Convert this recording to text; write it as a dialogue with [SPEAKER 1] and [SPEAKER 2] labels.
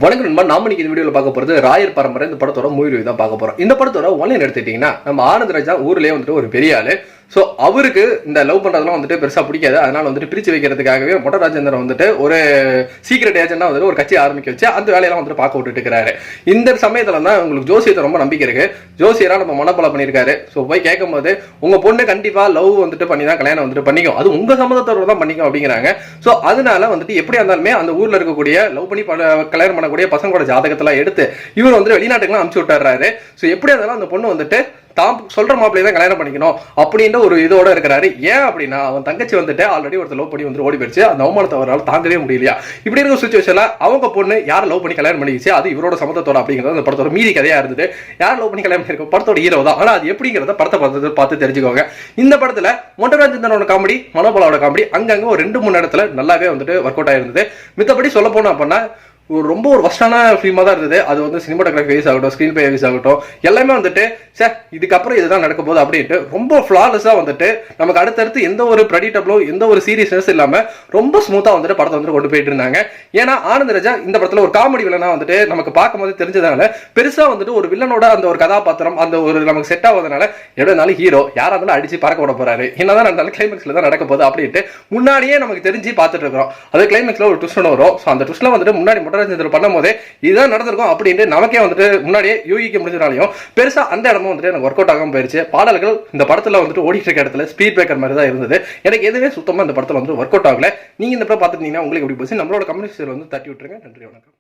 [SPEAKER 1] வணக்கம் நண்பா. நாம இன்னைக்கு இந்த வீடியோல பார்க்க போறது ராயர் பரம்பரை. இந்த படத்தோட மூவி ரிவ்யூ தான் பார்க்க போறோம். இந்த படத்தோட ஒன்லைன் எடுத்துட்டீங்கன்னா நம்ம ஆனந்தராஜா ஊர்லயே வந்துட்டு ஒரு பெரிய ஆளு. ஸோ அவருக்கு இந்த லவ் பண்றதெல்லாம் வந்துட்டு பெருசா பிடிக்காது. அதனால வந்துட்டு பிரிச்சு வைக்கிறதுக்காகவே மொட்ட ராஜேந்திரன் வந்துட்டு ஒரு சீக்கிரட் ஏஜென்டா வந்துட்டு ஒரு கட்சி ஆரம்பிக்க வச்சு அந்த வேலையெல்லாம் வந்துட்டு பார்க்க விட்டுட்டு இருக்கிறாரு. இந்த சமயத்துல தான் உங்களுக்கு ஜோசியத்தை ரொம்ப நம்பிக்கை இருக்கு. ஜோசியரா நம்ம மனப்பல பண்ணியிருக்காரு. ஸோ போய் கேட்கும் போது உங்க பொண்ணு கண்டிப்பா லவ் வந்துட்டு பண்ணி தான் கல்யாணம் வந்துட்டு பண்ணிக்கும், அது உங்க சம்மதத்தோட தான் பண்ணிக்கும் அப்படிங்கிறாங்க. ஸோ அதனால வந்துட்டு எப்படியா இருந்தாலுமே அந்த ஊர்ல இருக்கக்கூடிய லவ் பண்ணி கல்யாணம் பண்ணக்கூடிய பசங்களோட ஜாதகத்தெல்லாம் எடுத்து இவர் வந்துட்டு வெளிநாட்டுக்குலாம் அனுப்பிச்சு விட்டுறாரு. ஸோ எப்படியா இருந்தாலும் அந்த பொண்ணு வந்துட்டு தான் சொல்ற மாப்பிள்ளையை தான் கல்யாணம் பண்ணிக்கணும் அப்படின்ற ஒரு இதோட இருக்கிறாரு. ஏன் அப்படின்னா அவன் தங்கச்சி வந்துட்டு ஆல்ரெடி ஒருத்தர் லவ் பண்ணி வந்து ஓடி போயிடுச்சு. அந்த அவமானத்தை அவரால் தாங்கவே முடியலையா. இப்படி இருக்கிற சுச்சுவேஷன்ல அவங்க பொண்ணு யார் லவ் பண்ணி கல்யாணம் பண்ணிச்சு, அது இவரோட சம்மதத்தோட அப்படிங்கிறது அந்த படத்தோட மீதி கதையா இருந்தது. யார் லவ் பண்ணி கல்யாணம் பண்ணிருக்கோம் படத்தோட ஹீரோ தான். ஆனா அது எப்படிங்கிறத படத்தை பார்த்து தெரிஞ்சுக்கோங்க. இந்த படத்துல மொட்டராஜேந்திரனோட காமெடி, மனோபலாவோட காமெடி அங்கங்க ஒரு 2-3 இடத்துல நல்லாவே வந்துட்டு ஒர்க் அவுட் ஆயிருந்தது. மித்தபடி சொல்ல போனா அப்படின்னா ரொம்ப ஒரு வஸ்டான ஃபிலிமா தான் இருந்தது. அது வந்து சினிமாட்டோகிராஃபி வைஸ் ஆகட்டும், ஸ்கிரீன் பிளே வைஸ் ஆகட்டும், எல்லாமே வந்துட்டு சார் இதுக்கப்புறம் இதுதான் நடக்க போகுது அப்படின்ட்டு ரொம்ப ஃபிளாலஸா வந்துட்டு நமக்கு அடுத்தடுத்து எந்த ஒரு ப்ரெடிக்டபிளோ எந்த ஒரு சீரியஸ்னஸ் இல்லாம ரொம்ப ஸ்மூத்தா வந்துட்டு படத்தை வந்து கொண்டு போயிட்டு இருந்தாங்க. ஏன்னா ஆனந்தராஜா இந்த படத்துல ஒரு காமெடி வில்லனா வந்துட்டு நமக்கு பார்க்கும் போது தெரிஞ்சதுனால பெருசா வந்துட்டு ஒரு வில்லனோட அந்த ஒரு கதாபாத்திரம் அந்த ஒரு நமக்கு செட் ஆகுறதுனால எவ்வளவு ஹீரோ யாரா இருந்தாலும் அடிச்சு பறக்க விட போறாரு, என்னதான் நடந்தாலும் கிளைமேக்ஸ்ல தான் நடக்க போகுது அப்படின்ட்டு முன்னாடியே நமக்கு தெரிஞ்சு பார்த்துட்டு இருக்கிறோம். அது கிளைமேக்ஸ்ல ஒரு ட்விஸ்ட் வரும். அந்த ட்விஸ்ட்ல வந்துட்டு முன்னாடி மொட்டராஜேந்திரன் பண்ணும் போதே இதுதான் நடந்திருக்கும் அப்படின்ட்டு நமக்கே வந்துட்டு முன்னாடியே யூகிக்க முடிஞ்சதுனாலையும் பெருசா அந்த இடமும் வந்துட்டு எனக்கு ஒர்க் அவுட் ஆகாம போயிருச்சு. பாடல்கள் இந்த படத்துல வந்துட்டு ஓடிட்டு இருக்க இடத்துல ஸ்பீட் பிரேக்கர் மாதிரி தான் இருந்தது. எனக்கு எதுவே சுத்தமா இந்த படத்துல வந்து ஒர்க் அவுட் ஆகல. நீங்க இந்த படம் பார்த்துட்டீங்கன்னா உங்களுக்கு எப்படி போச்சு நம்மளோட கம்யூனிஸ்ட் வந்து தட்டி விட்டுருங்க. நன்றி, வணக்கம்.